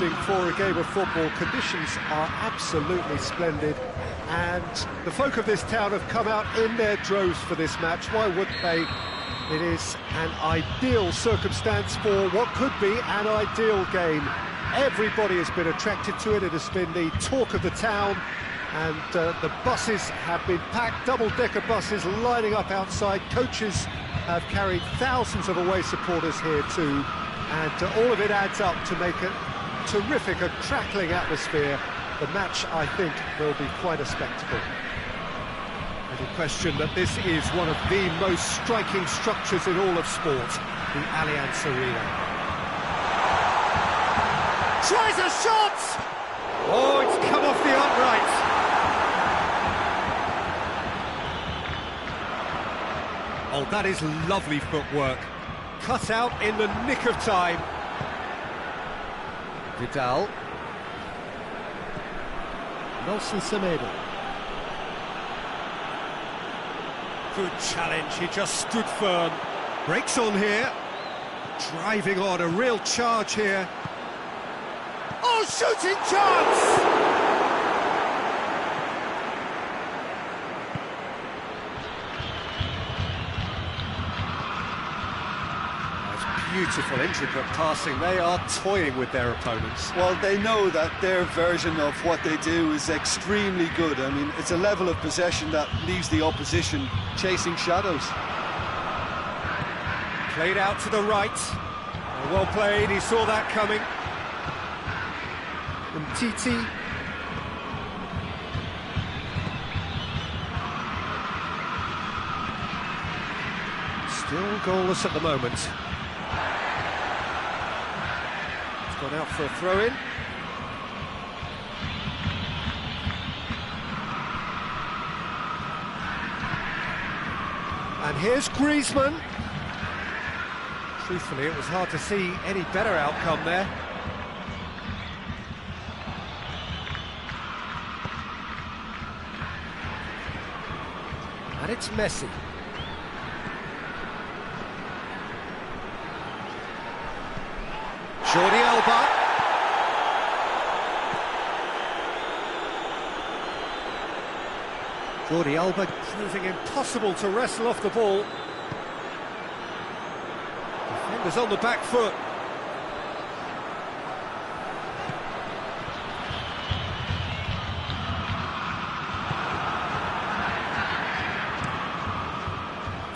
evening for a game of football. Conditions are absolutely splendid, and the folk of this town have come out in their droves for this match. Why wouldn't they? It is an ideal circumstance for what could be an ideal game. Everybody has been attracted to it. It has been the talk of the town, and the buses have been packed, double-decker buses lining up outside. Coaches have carried thousands of away supporters here too, and all of it adds up to make a terrific, a crackling atmosphere. The match, I think, will be quite a spectacle. Little question that this is one of the most striking structures in all of sport, the Allianz Arena. Tries a shot! Oh, it's come off the upright. Oh, that is lovely footwork. Cut out in the nick of time. Vidal. Nelson Semedo. Good challenge, he just stood firm. Breaks on here. Driving on, a real charge here. Oh, shooting chance! Beautiful, intricate passing. They are toying with their opponents. Well, they know that their version of what they do is extremely good. I mean, it's a level of possession that leaves the opposition chasing shadows. Played out to the right. Well played, he saw that coming. From Titi. Still goalless at the moment. Gone out for a throw-in. And here's Griezmann. Truthfully, it was hard to see any better outcome there. And it's Messi. Jordi Alba. Jordi Alba proving impossible to wrestle off the ball. Defenders on the back foot.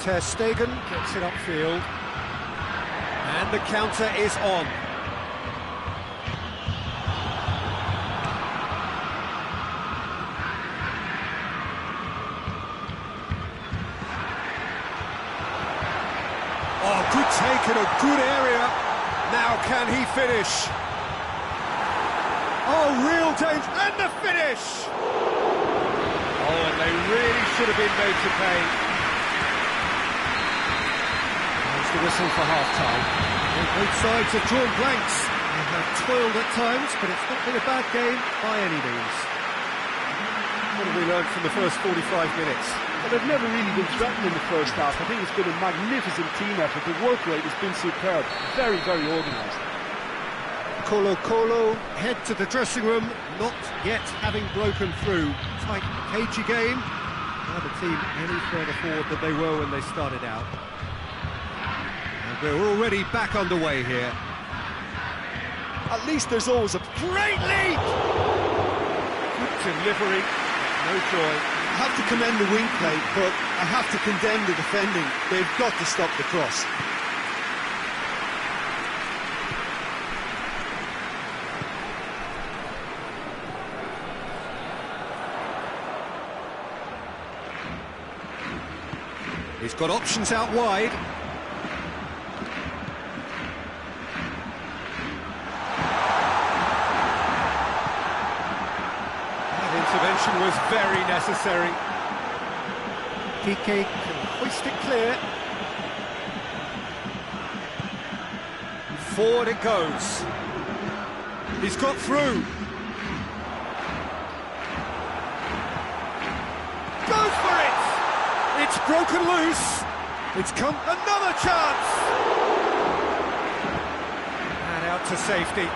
Ter Stegen gets it upfield. And the counter is on. Oh, good take in a good area. Now can he finish? Oh, real danger, and the finish! Oh, and they really should have been made to pay. There's the whistle for half-time. Both sides have drawn blanks. They have toiled at times, but it's not been a bad game by any means. What have we learned from the first 45 minutes? Well, they've never really been threatened in the first half. I think it's been a magnificent team effort. The work rate has been superb. Very, very organised. Colo head to the dressing room, not yet having broken through. Tight, cagey game. Now the team any further forward than they were when they started out. And we're already back underway here. At least there's always a great lead! Good delivery, no joy. I have to commend the wing play, but I have to condemn the defending. They've got to stop the cross. He's got options out wide. Intervention was very necessary. Piqué can hoist it clear. Forward it goes. He's got through. Goes for it! It's broken loose. It's come another chance. And out to safety.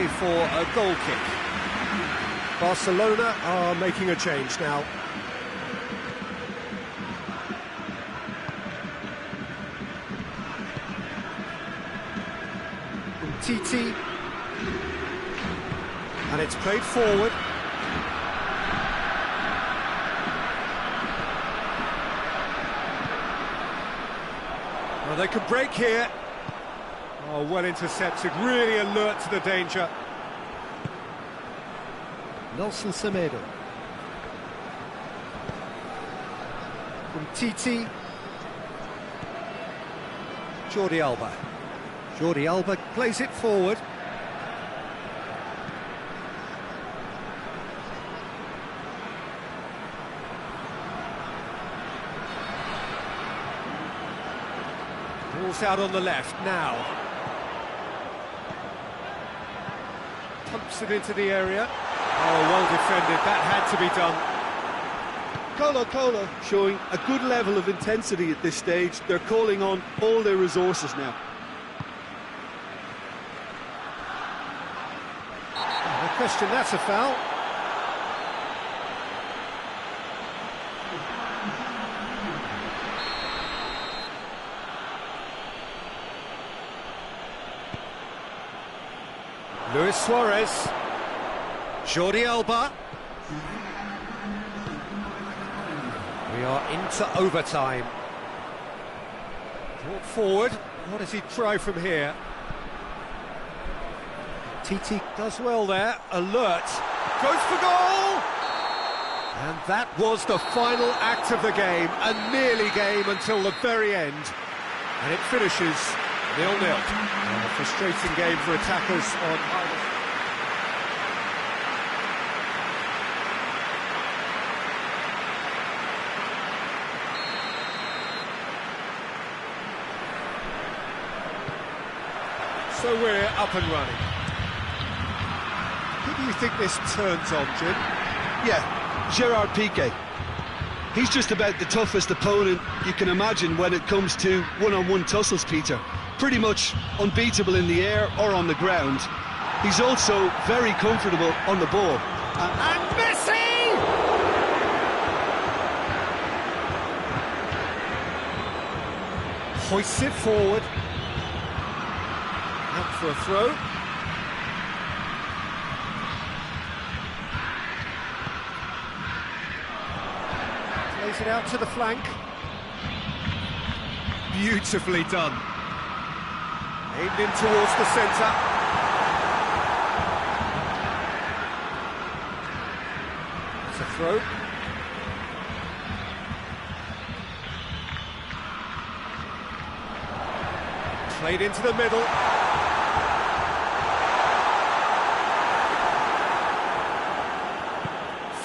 away for a goal kick. Barcelona are making a change now. Titi, and it's played forward. Well, they could break here. Oh, well intercepted, really alert to the danger. Nelson Semedo. From Titi. Jordi Alba. Jordi Alba plays it forward. Ball's out on the left now. Pumps it into the area. Oh, well defended, that had to be done. Colo showing a good level of intensity at this stage. They're calling on all their resources now. No question, that's a foul. Luis Suarez. Jordi Alba. We are into overtime. Brought forward. What does he try from here? Titi does well there. Alert. Goes for goal! And that was the final act of the game. A nearly game until the very end. And it finishes 0-0. A frustrating game for attackers on either side. So we're up and running. Who do you think this turns on, Jim? Yeah, Gerard Piqué. He's just about the toughest opponent you can imagine when it comes to one-on-one tussles, Peter. Pretty much unbeatable in the air or on the ground. He's also very comfortable on the ball. And Messi! Hoists it forward. Out for a throw. Plays it out to the flank. Beautifully done. Aimed in towards the centre. It's a throw. Played into the middle.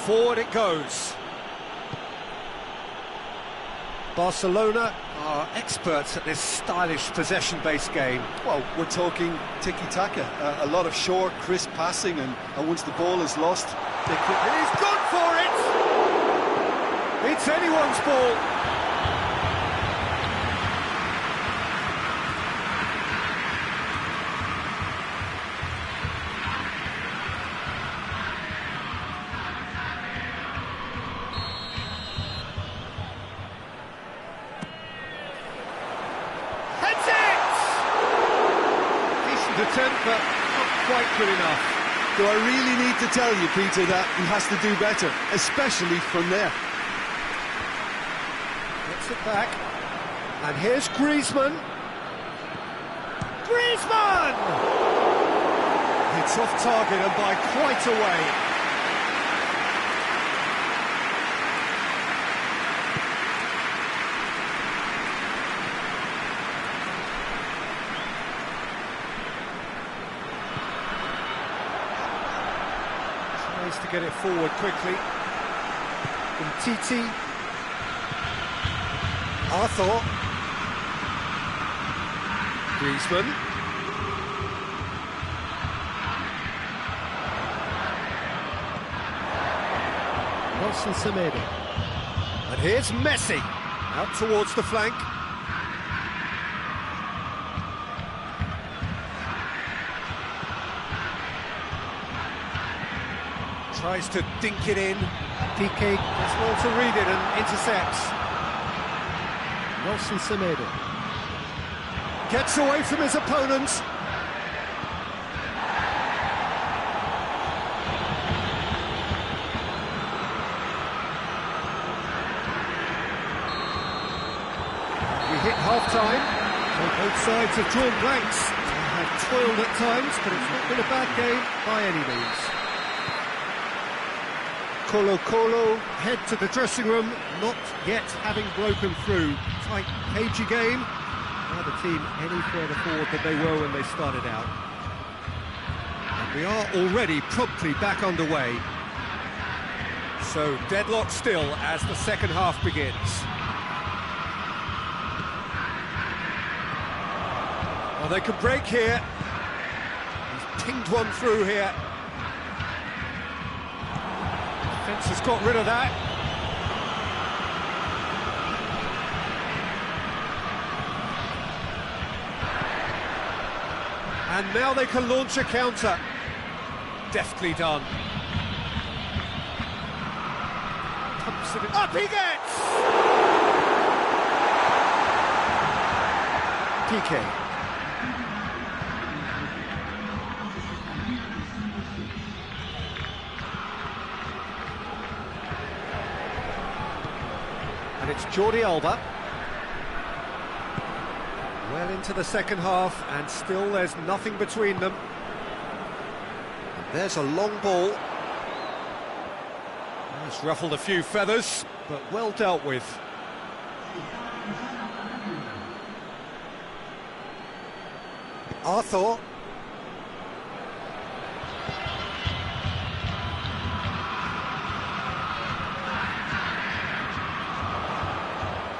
Forward it goes. Barcelona are experts at this stylish possession-based game. Well, we're talking tiki-taka, a lot of short, crisp passing, and once the ball is lost, they could... He's gone for it! It's anyone's ball. Attempt, but not quite good enough. Do I really need to tell you, Peter, that he has to do better, especially from there? Gets it back, and here's Griezmann. Griezmann! It's off target and by quite a way. To get it forward quickly. From Titi. Arthur. Griezmann. Nelson Semedo. And here's Messi. Out towards the flank. Tries to dink it in. PK does well to read it and intercepts. Nelson Semedo gets away from his opponents. We hit half-time. Both sides have drawn blanks. They have toiled at times, but it's not been a bad game by any means. Colo head to the dressing room, not yet having broken through. Tight, cagey game. Neither team any further forward than they were when they started out. And we are already promptly back underway. So deadlock still as the second half begins. Well, they could break here. He's pinged one through here. Defence has got rid of that. And now they can launch a counter. Deftly done. Pumps it in. Up he gets! PK. And it's Jordi Alba. Well into the second half, and still there's nothing between them. And there's a long ball. It's ruffled a few feathers, but well dealt with. Arthur.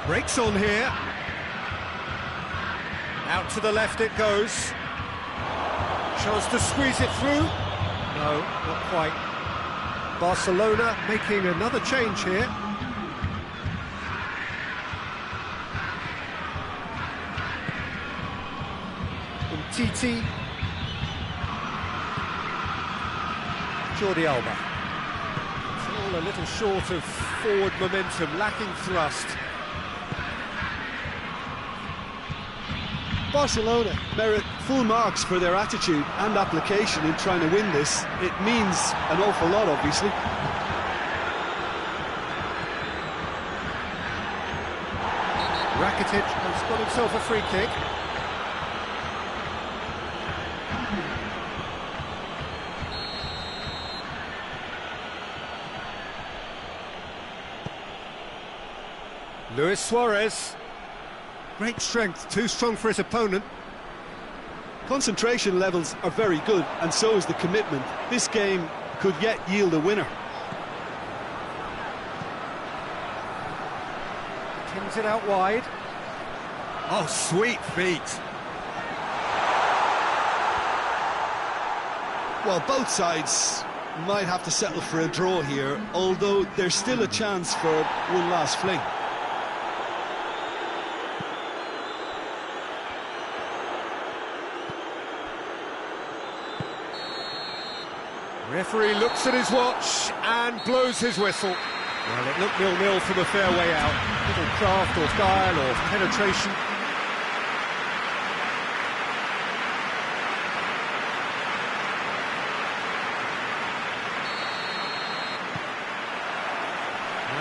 Breaks on here. Out to the left it goes. Chance to squeeze it through. No, not quite. Barcelona making another change here. Titi. Jordi Alba. It's all a little short of forward momentum, lacking thrust. Barcelona merit full marks for their attitude and application in trying to win this. It means an awful lot, obviously. Rakitic has got himself a free kick. Luis Suarez. Great strength, too strong for his opponent. Concentration levels are very good, and so is the commitment. This game could yet yield a winner. Pins it out wide. Oh, sweet feet. Well, both sides might have to settle for a draw here, although there's still a chance for one last fling. Referee looks at his watch and blows his whistle. Well, it looked 0-0 from a fair way out. Little craft or guile or penetration.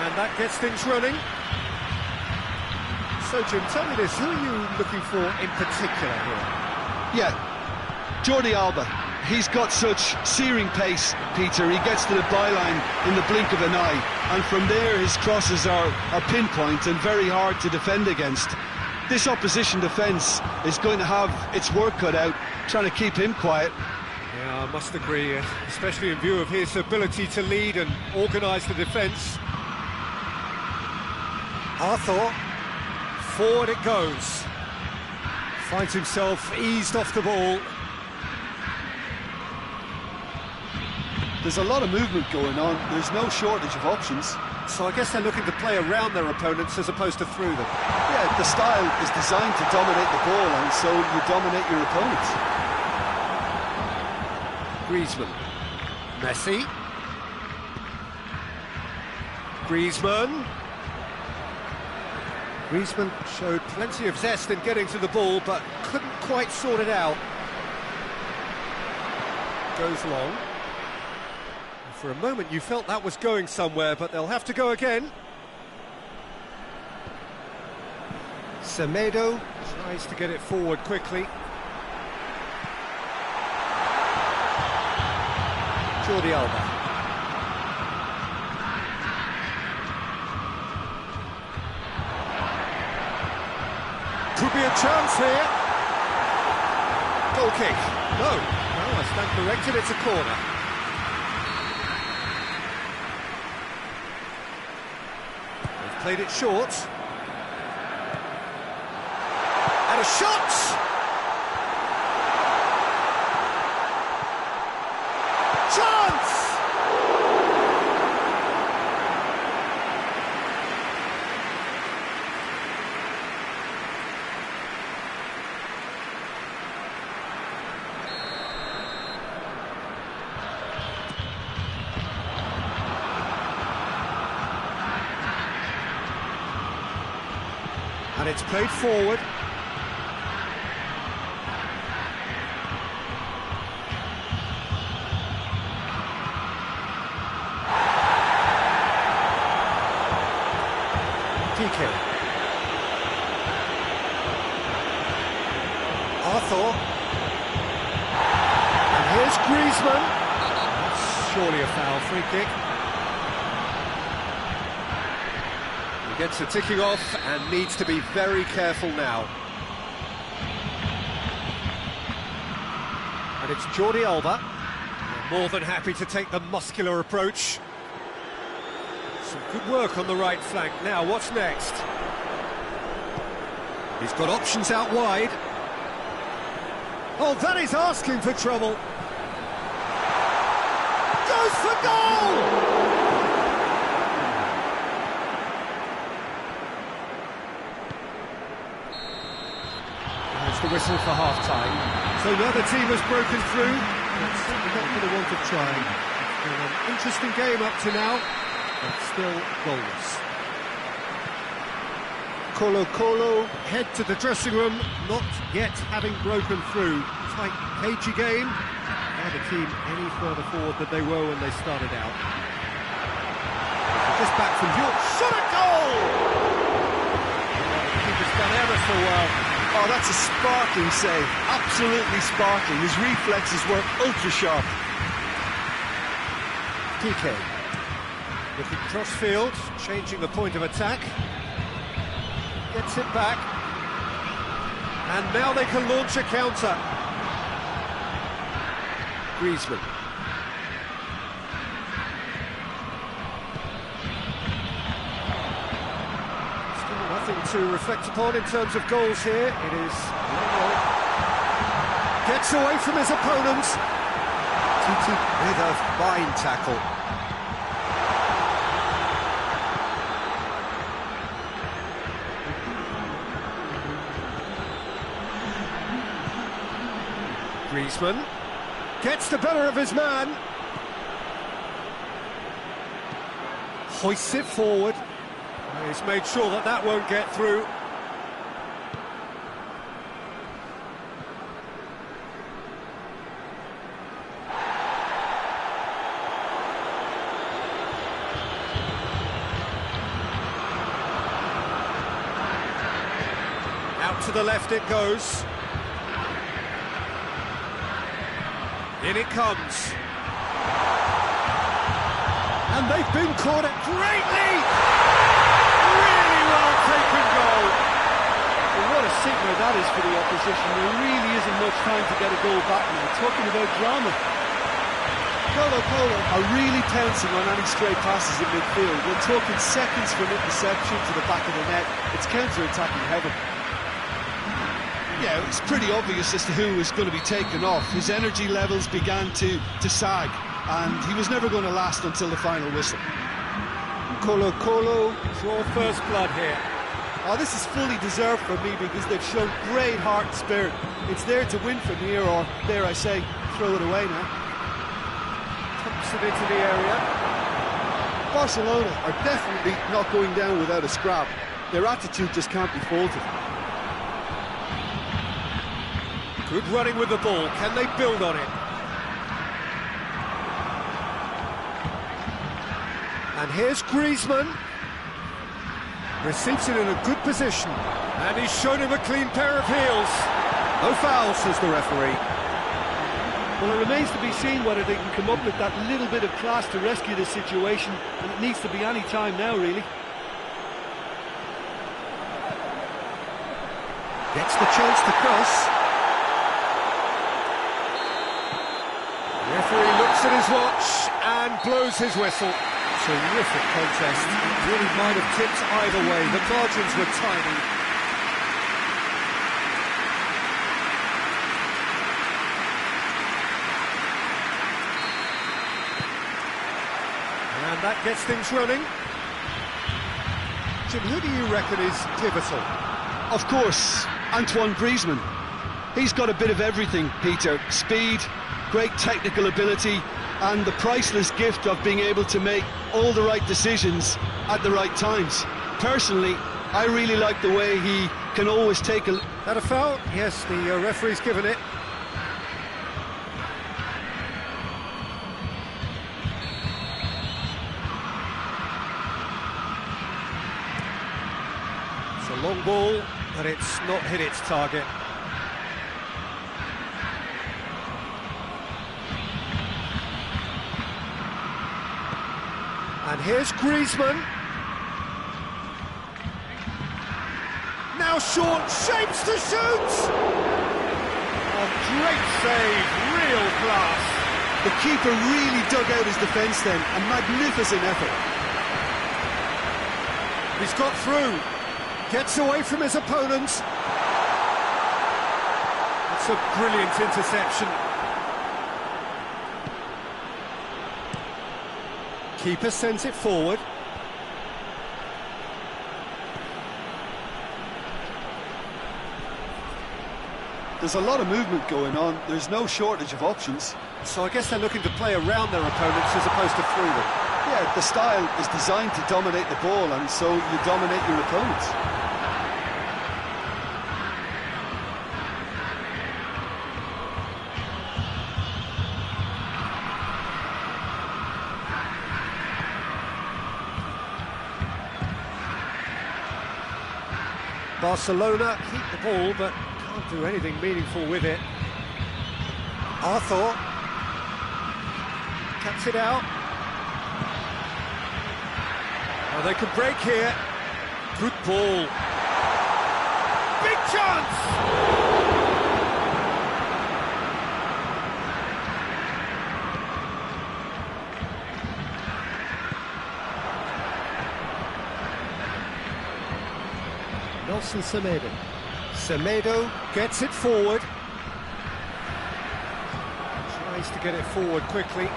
And that gets things running. So, Jim, tell me this, who are you looking for in particular here? Yeah, Jordi Alba. He's got such searing pace, Peter. He gets to the byline in the blink of an eye, and from there his crosses are pinpoint and very hard to defend against. This opposition defence is going to have its work cut out, trying to keep him quiet. Yeah, I must agree, especially in view of his ability to lead and organise the defence. Arthur, forward it goes. Finds himself eased off the ball. There's a lot of movement going on. There's no shortage of options. So I guess they're looking to play around their opponents as opposed to through them. Yeah, the style is designed to dominate the ball, and so you dominate your opponents. Griezmann. Messi. Griezmann. Griezmann showed plenty of zest in getting to the ball, but couldn't quite sort it out. Goes long. For a moment you felt that was going somewhere, but they'll have to go again. Semedo tries to get it forward quickly. Jordi Alba. Could be a chance here. Goal kick. No, I stand corrected, it's a corner. They've played it short. And a shot! Chance! And it's played forward. PK. Arthur. And here's Griezmann. That's surely a foul, free kick. He gets the ticking off and needs to be very careful now. And it's Jordi Alba. More than happy to take the muscular approach. Some good work on the right flank. Now, what's next? He's got options out wide. Oh, that is asking for trouble. Goes for goal! There's the whistle for half-time. So now the team has broken through. It's certainly not for the want of trying. It's been an interesting game up to now. But still goalless. Colo head to the dressing room, not yet having broken through. Tight, cagey game. Now the team any further forward than they were when they started out. Just back from York, shot at goal! The keeper's done ever so well. Oh, that's a sparkling save. Absolutely sparkling. His reflexes were ultra sharp. PK. Looking cross-field, changing the point of attack. Gets it back. And now they can launch a counter. Griezmann. Still nothing to reflect upon in terms of goals here. It is 1-0. Gets away from his opponent. Titi with a fine tackle. Griezmann gets the better of his man. Hoists it forward. He's made sure that that won't get through. Out to the left it goes. In it comes. And they've been cornered greatly! Really well taken goal. Well, what a signal that is for the opposition. There really isn't much time to get a goal back now. Talking about drama. Colo are really pouncing on any stray passes in midfield. We're talking seconds from interception to the back of the net. It's counter-attacking heaven. Yeah, it's pretty obvious as to who was going to be taken off. His energy levels began to sag, and he was never going to last until the final whistle. Colo, draw first blood here. Oh, this is fully deserved for me because they've shown great heart and spirit. It's there to win from here, or dare I say, throw it away now. Pumps it into the area. Barcelona are definitely not going down without a scrap. Their attitude just can't be faulted. Good running with the ball. Can they build on it? And here's Griezmann. Receives it in a good position. And he's shown him a clean pair of heels. No foul, says the referee. Well, it remains to be seen whether they can come up with that little bit of class to rescue this situation, and it needs to be any time now, really. Gets the chance to cross. The referee looks at his watch and blows his whistle. Terrific contest. It really might have tipped either way. The margins were tiny. And that gets things running. Jim, who do you reckon is pivotal? Of course, Antoine Griezmann. He's got a bit of everything, Peter. Speed, great technical ability, and the priceless gift of being able to make all the right decisions at the right times. Personally, I really like the way he can always take a... That a foul? Yes, the referee's given it. It's a long ball, but it's not hit its target. And here's Griezmann. Now short, shapes to shoot! Oh, great save, real class. The keeper really dug out his defence then, a magnificent effort. He's got through, gets away from his opponent. It's a brilliant interception. Keeper sends it forward. There's a lot of movement going on. There's no shortage of options. So I guess they're looking to play around their opponents as opposed to through them. Yeah, the style is designed to dominate the ball, and so you dominate your opponents. Barcelona keep the ball, but can't do anything meaningful with it. Arthur cuts it out. Oh, they could break here. Good ball. Big chance! Nelson Semedo. Semedo gets it forward. Tries to get it forward quickly.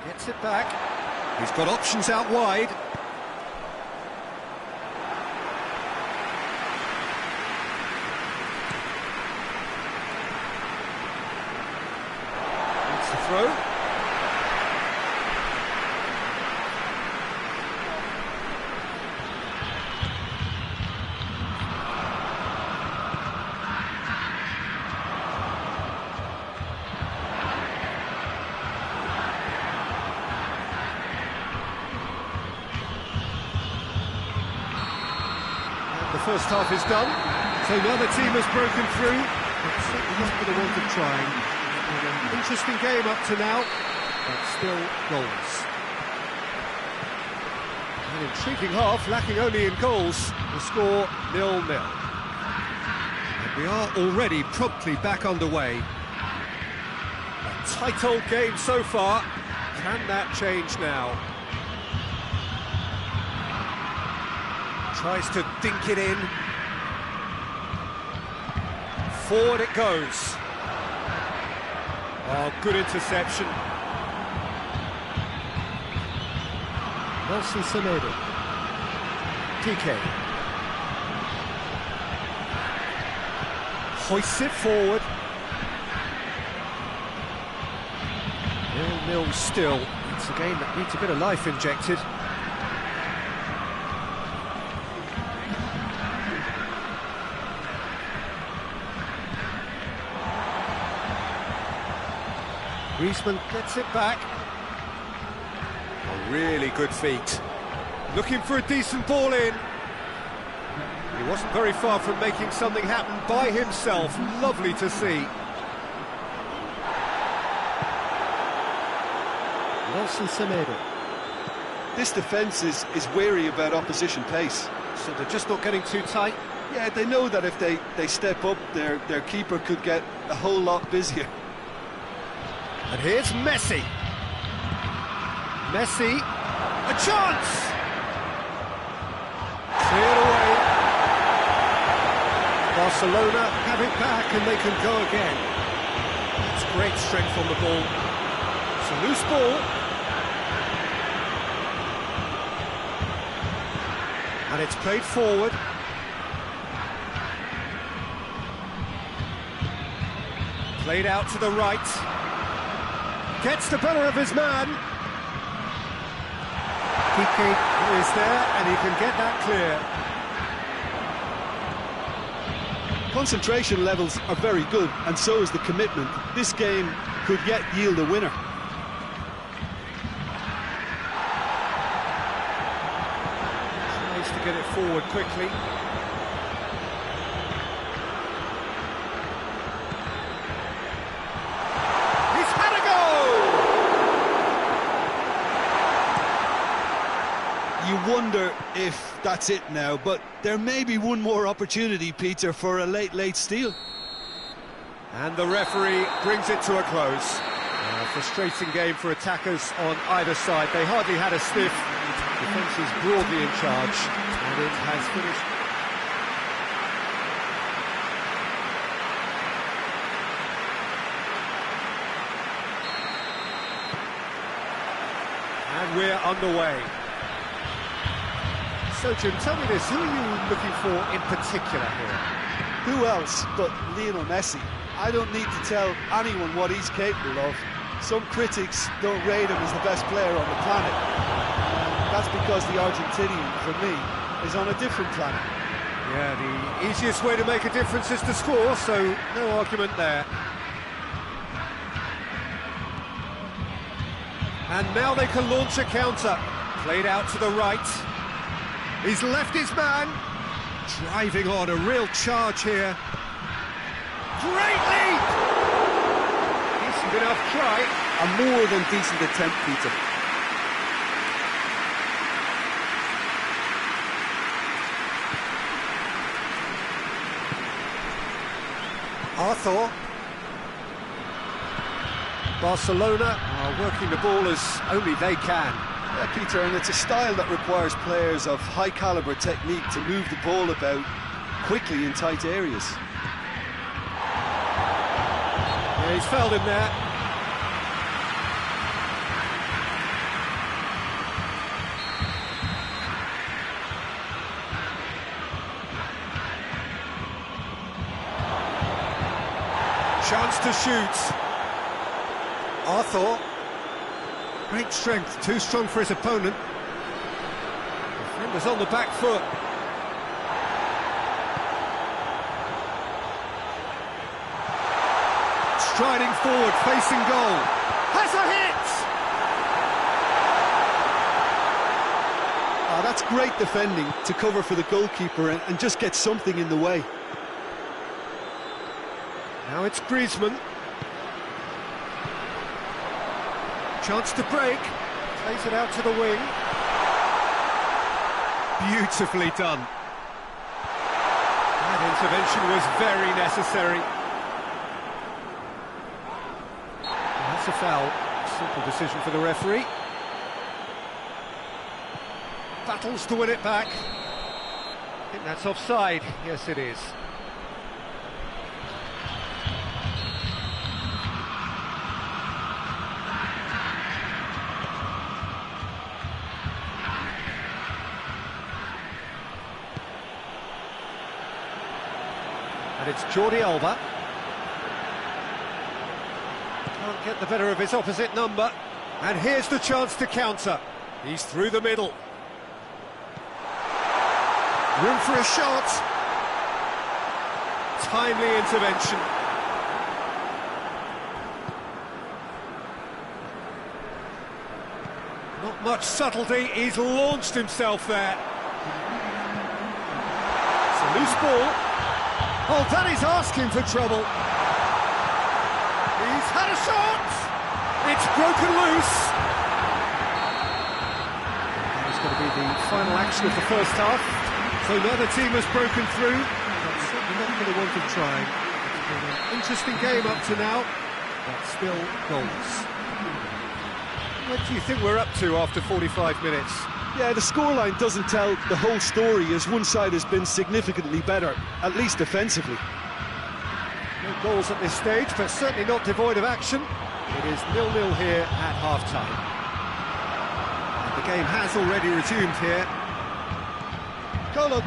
Gets it back. He's got options out wide. That's the throw. The first half is done, so now the team has broken through, but certainly not for the want of trying. An interesting game up to now, but still goals. An intriguing half, lacking only in goals, the score 0-0. And we are already promptly back underway. A tight old game so far, can that change now? Tries to dink it in. Forward it goes. Oh, good interception. Nelson Semedo. PK. Hoists it forward. 0-0 still. It's a game that needs a bit of life injected. Griezmann gets it back. Oh, really good feet. Looking for a decent ball in. He wasn't very far from making something happen by himself. Lovely to see. Nelson Semedo. This defence is wary about opposition pace. So they're just not getting too tight? Yeah, they know that if they step up, their keeper could get a whole lot busier. And here's Messi. Messi, a chance! Cleared away. Barcelona have it back and they can go again. That's great strength on the ball. It's a loose ball. And it's played forward. Played out to the right. Gets the better of his man. Piqué is there and he can get that clear. Concentration levels are very good, and so is the commitment. This game could yet yield a winner. Tries to get it forward quickly. You wonder if that's it now, but there may be one more opportunity, Peter, for a late steal. And the referee brings it to a close. A frustrating game for attackers on either side. They hardly had a sniff. Defence is broadly in charge, and it has finished. And we're underway. So, Jim, tell me this, who are you looking for in particular here? Who else but Lionel Messi? I don't need to tell anyone what he's capable of. Some critics don't rate him as the best player on the planet. And that's because the Argentinian, for me, is on a different planet. Yeah, the easiest way to make a difference is to score, so no argument there. And now they can launch a counter. Played out to the right. He's left his man. Driving on, a real charge here. Great lead! Decent enough try. A more than decent attempt, Peter. Arthur. Barcelona are working the ball as only they can. Yeah, Peter, and it's a style that requires players of high-caliber technique to move the ball about quickly in tight areas. Yeah, he's fouled him there. Chance to shoot. Arthur. Great strength, too strong for his opponent. Defender's on the back foot. Striding forward, facing goal. Has a hit! Oh, that's great defending to cover for the goalkeeper and just get something in the way. Now it's Griezmann. Chance to break. Plays it out to the wing. Beautifully done. That intervention was very necessary. That's a foul. Simple decision for the referee. Battles to win it back. I think that's offside. Yes, it is. And it's Jordi Alba. Can't get the better of his opposite number. And here's the chance to counter. He's through the middle. Room for a shot. Timely intervention. Not much subtlety, he's launched himself there. It's a loose ball. Oh, that is asking for trouble. He's had a shot. It's broken loose. That's going to be the final action of the first half. So neither team has broken through. That's certainly not for the want of trying. It's been an interesting game up to now, but still goals. What do you think we're up to after 45 minutes? Yeah, the scoreline doesn't tell the whole story, as one side has been significantly better, at least defensively. No goals at this stage, but certainly not devoid of action. It is 0-0 here at half-time. And the game has already resumed here. Colo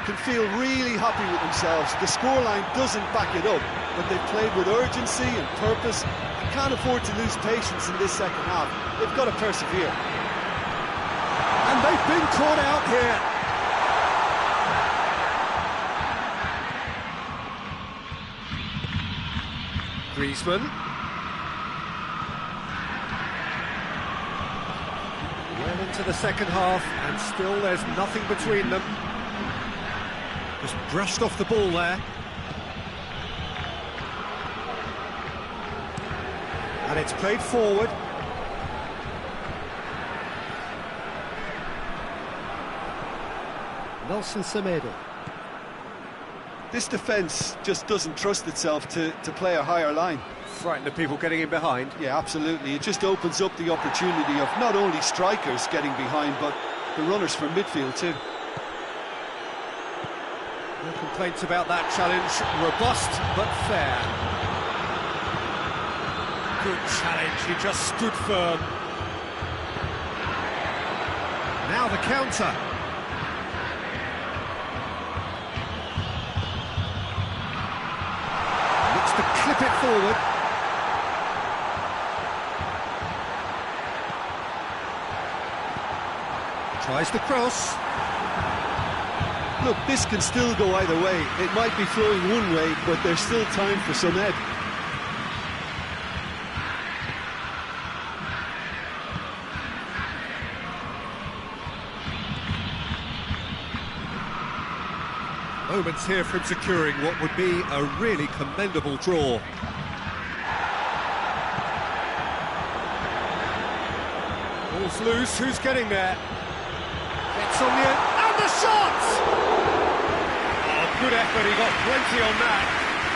can feel really happy with themselves. The scoreline doesn't back it up, but they've played with urgency and purpose and can't afford to lose patience in this second half. They've got to persevere. And they've been caught out here. Griezmann. Well into the second half, and still there's nothing between them. Just brushed off the ball there. And it's played forward. Nelson Semedo. This defence just doesn't trust itself to play a higher line. Frightened of people getting in behind. Yeah, absolutely. It just opens up the opportunity of not only strikers getting behind, but the runners from midfield too. No complaints about that challenge. Robust, but fair. Good challenge, he just stood firm. Now the counter. Looks to clip it forward. Tries the cross. Look, this can still go either way. It might be flowing one way, but there's still time for some ebb. Moments here from securing what would be a really commendable draw. Ball's loose, who's getting there? Gets on the end, and the shot! Oh, good effort, he got plenty on that.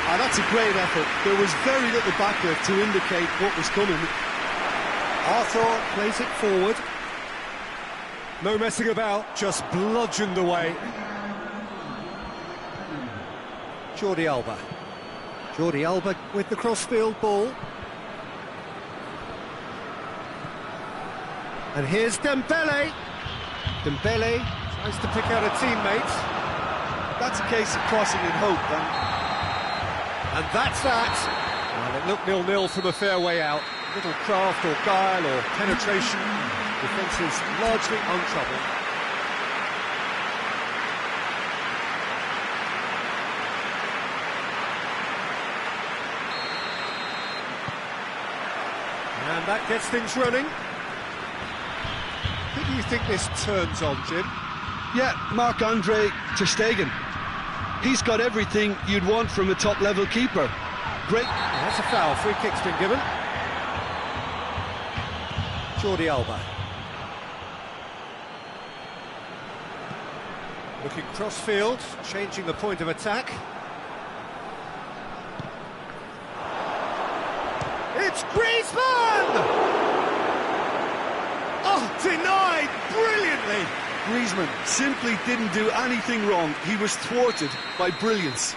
Ah, that's a great effort. There was very little backlift to indicate what was coming. Arthur plays it forward. No messing about, just bludgeoned away. Jordi Alba. Jordi Alba with the crossfield ball. And here's Dembele. Dembele tries to pick out a teammate. That's a case of crossing in hope, then. And that's that. Well, it looked 0-0 from a fair way out. Little craft or guile or penetration. Defence is largely untroubled. And that gets things running. Who do you think this turns on, Jim? Yeah, Marc-Andre ter Stegen. He's got everything you'd want from a top-level keeper. Great. That's a foul. Free kick's been given. Jordi Alba. Looking cross-field, changing the point of attack. It's Griezmann! Oh, denied brilliantly! Griezmann simply didn't do anything wrong. He was thwarted by brilliance.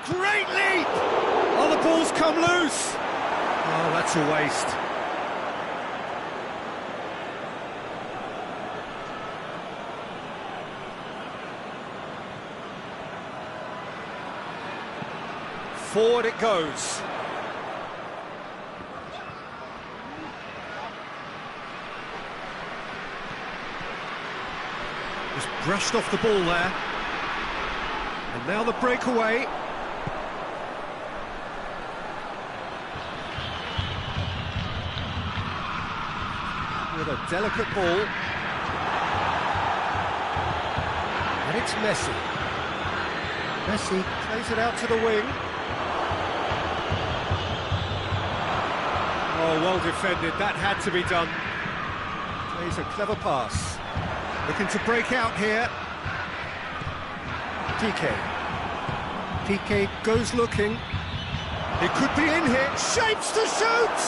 Great leap! Oh, the ball's come loose! Oh, that's a waste. Forward it goes. Just brushed off the ball there. And now the breakaway. With a delicate ball. And it's Messi. Messi plays it out to the wing. Oh, well defended, that had to be done. Plays a clever pass. Looking to break out here. PK. PK goes looking. It could be in here. Shapes to shoot!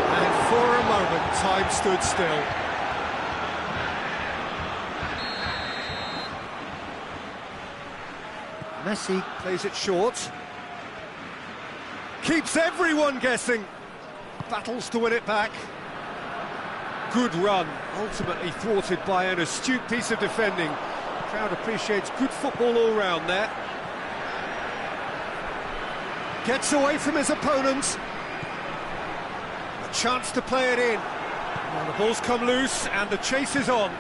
And for a moment, time stood still. Messi plays it short. Keeps everyone guessing. Battles to win it back. Good run, ultimately thwarted by an astute piece of defending. Crowd appreciates good football all round there. Gets away from his opponent. A chance to play it in. Well, the ball's come loose and the chase is on.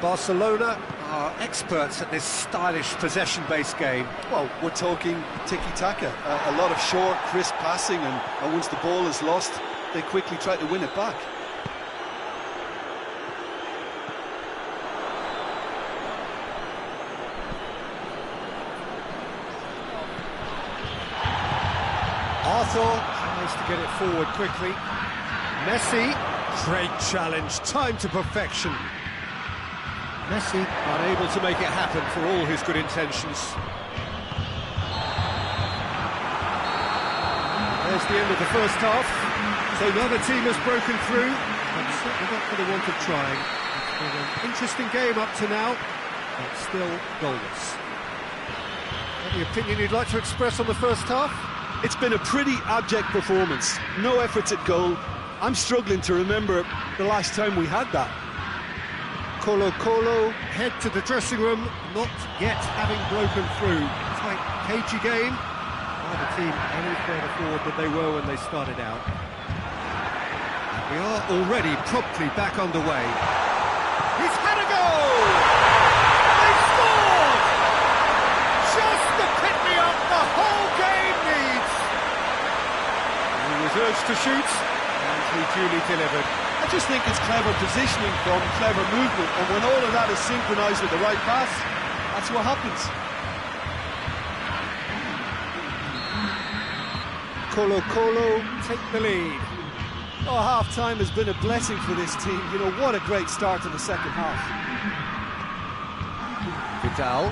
Barcelona are experts at this stylish possession-based game. Well, we're talking tiki-taka, a lot of short, crisp passing, and once the ball is lost, they quickly try to win it back. Arthur tries to get it forward quickly. Messi, great challenge, time to perfection. Messi unable to make it happen for all his good intentions. There's the end of the first half. So another team has broken through, but certainly not for the want of trying. It's been an interesting game up to now, but still goalless. Any opinion you'd like to express on the first half? It's been a pretty abject performance. No efforts at goal. I'm struggling to remember the last time we had that. Colo head to the dressing room, not yet having broken through. Tight, cagey game. Neither team any further forward than they were when they started out. And we are already promptly back underway. He's had a goal! They've scored! Just the pick-me-up the whole game needs! He was urged to shoot, and he duly delivered. I just think it's clever positioning from clever movement, and when all of that is synchronised with the right pass, that's what happens. Colo take the lead. Oh, half-time has been a blessing for this team. You know, what a great start to the second half. Vidal.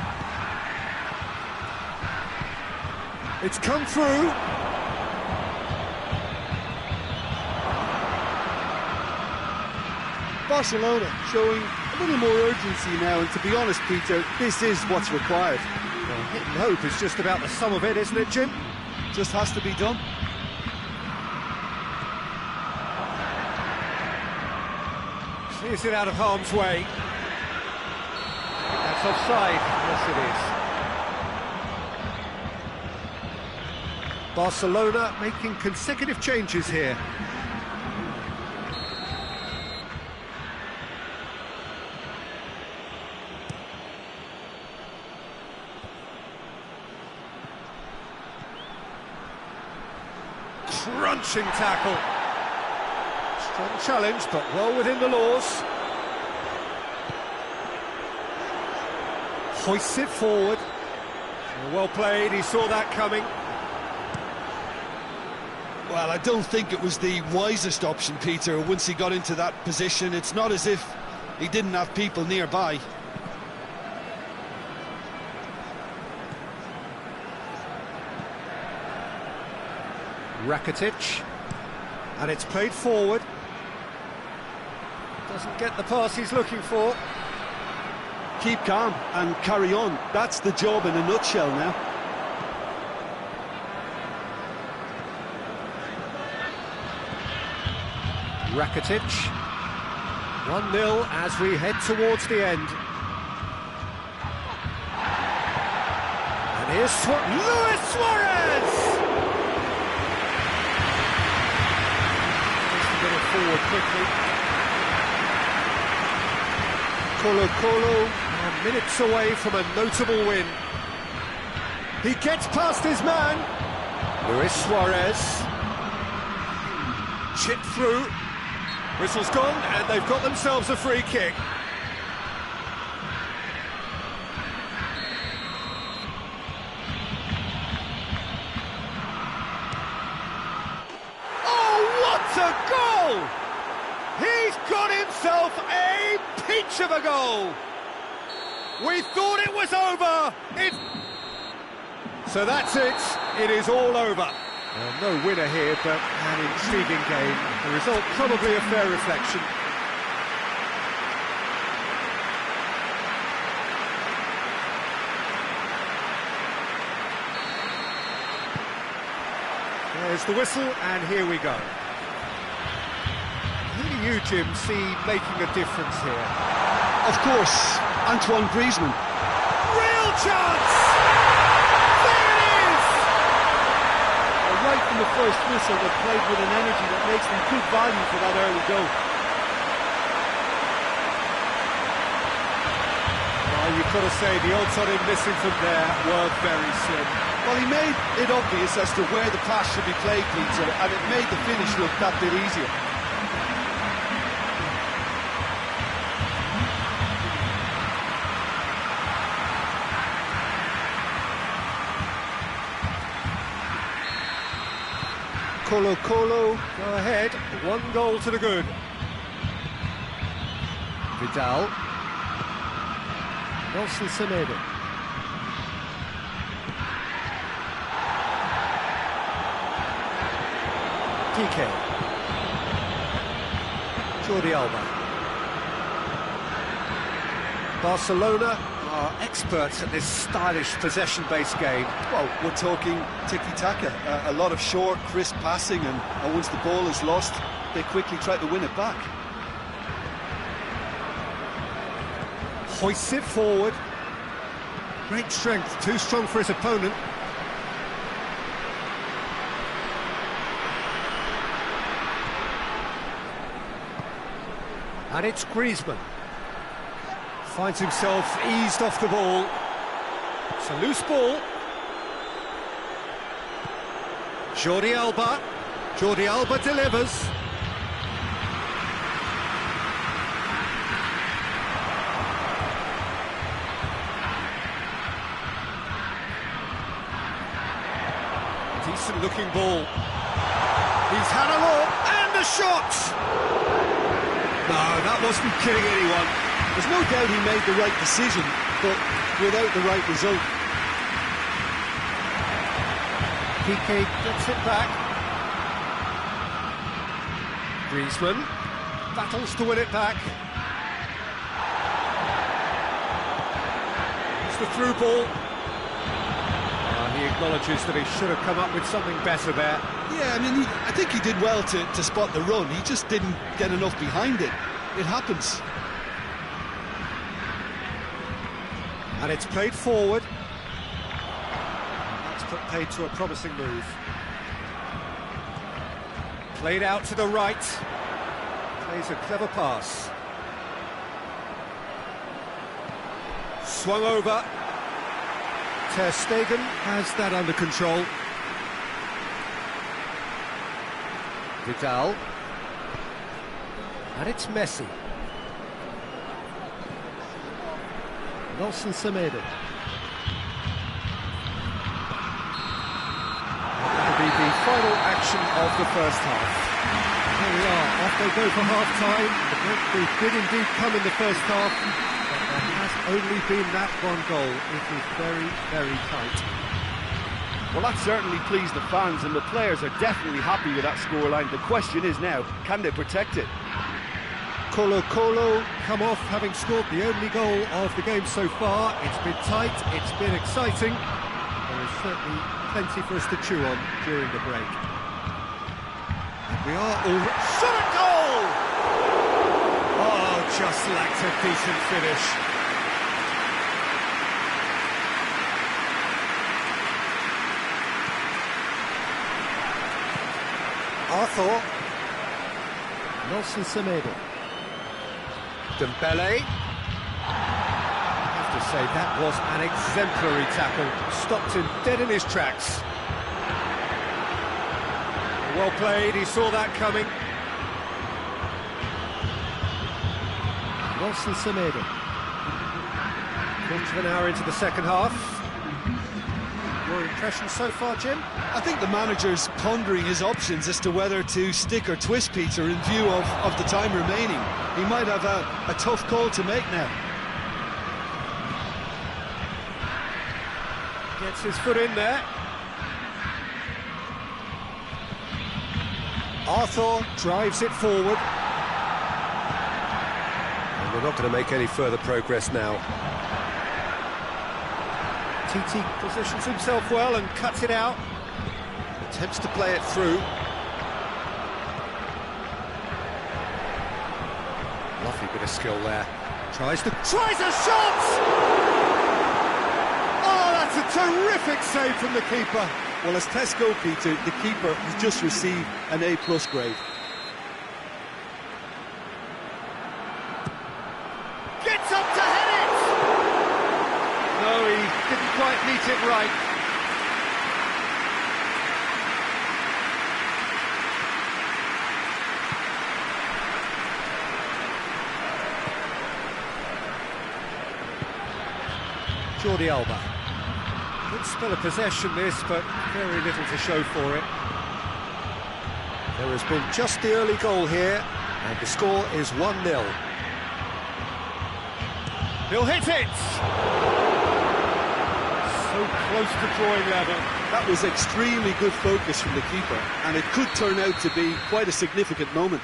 It's come through. Barcelona showing a little more urgency now, and to be honest, Peter, this is what's required. Well, hit and hope is just about the sum of it, isn't it, Jim? Just has to be done. Clears it out of harm's way. That's offside. Yes, it is. Barcelona making consecutive changes here. Crunching tackle. Strong challenge, but well within the laws. Hoists it forward. Well played, he saw that coming. Well, I don't think it was the wisest option, Peter, once he got into that position. It's not as if he didn't have people nearby. Rakitic, and it's played forward. Doesn't get the pass he's looking for. Keep calm and carry on. That's the job in a nutshell now. Rakitic, 1-0 as we head towards the end. Here's Luis Suarez! Needs to get it forward quickly. Colo minutes away from a notable win. He gets past his man. Luis Suarez. Chipped through. Whistle's gone, and they've got themselves a free kick. Oh, what a goal! He's got himself a peach of a goal! We thought it was over! So that's it, it is all over. No winner here, but an intriguing game. The result probably a fair reflection. There's the whistle, and here we go. Who do you, Jim, see making a difference here? Of course, Antoine Griezmann. Real chance! Right from the first whistle, they played with an energy that makes them good value for that early goal. Well, you've got to say the odds on him missing from there were very slim. Well, he made it obvious as to where the pass should be played, Peter, and it made the finish look that bit easier. Colo go ahead, 1 goal to the good. Vidal. Nelson Semedo. PK. Jordi Alba. Barcelona are experts at this stylish possession-based game. Well, we're talking tiki-taka, a lot of short, crisp passing, and once the ball is lost, they quickly try to win it back. Hoists it forward. Great strength, too strong for his opponent. And it's Griezmann. Finds himself eased off the ball. It's a loose ball. Jordi Alba. Jordi Alba delivers. Decent looking ball. He's had a look, and a shot! No, that wasn't kidding anyone. There's no doubt he made the right decision, but without the right result. PK gets it back. Griezmann battles to win it back. It's the through ball. He acknowledges that he should have come up with something better there. Yeah, I mean, I think he did well to spot the run. He just didn't get enough behind it. It happens. And it's played forward. That's played to a promising move. Played out to the right. Plays a clever pass. Swung over. Ter Stegen has that under control. Vidal. And it's Messi. Nelson Semedo. That'll be the final action of the first half. Here we are, off they go for half-time. The breakthrough did indeed come in the first half, but there has only been that 1 goal. It is very, very tight. Well, that certainly pleased the fans, and the players are definitely happy with that scoreline. The question is now, can they protect it? Colo come off having scored the only goal of the game so far. It's been tight, it's been exciting. There is certainly plenty for us to chew on during the break. And we are all... Shot a goal! Oh, just lacked a decent finish. Arthur. Nelson Semedo. Dembele. I have to say, that was an exemplary tackle. Stopped him dead in his tracks. Well played, he saw that coming. Nelson Semedo. Quarter of an hour into the second half. Your impression so far, Jim? I think the manager's pondering his options as to whether to stick or twist Peter in view of the time remaining. He might have a tough call to make now. Gets his foot in there. Arthur drives it forward. And we're not going to make any further progress now. TT positions himself well and cuts it out. Attempts to play it through. Lovely bit of skill there. Tries a shot! Oh, that's a terrific save from the keeper. Well, as tests go, Peter, the keeper has just received an A+ grade. Gets up to head it! No, he didn't quite meet it right. Jordi Alba. Good spell of possession this, but very little to show for it. There has been just the early goal here, and the score is 1-0. He'll hit it! So close to drawing level. That was extremely good focus from the keeper, and it could turn out to be quite a significant moment.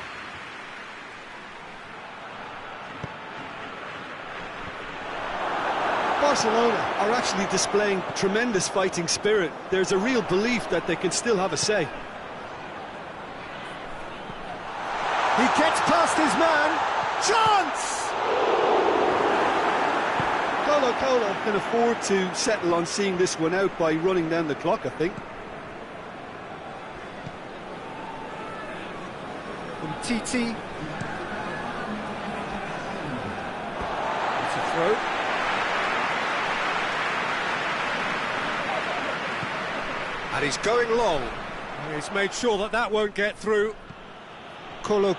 Barcelona are actually displaying tremendous fighting spirit. There's a real belief that they can still have a say. He gets past his man. Chance! Colo can afford to settle on seeing this one out by running down the clock, I think. From TT. It's a throw. And he's going long. He's made sure that won't get through. Colo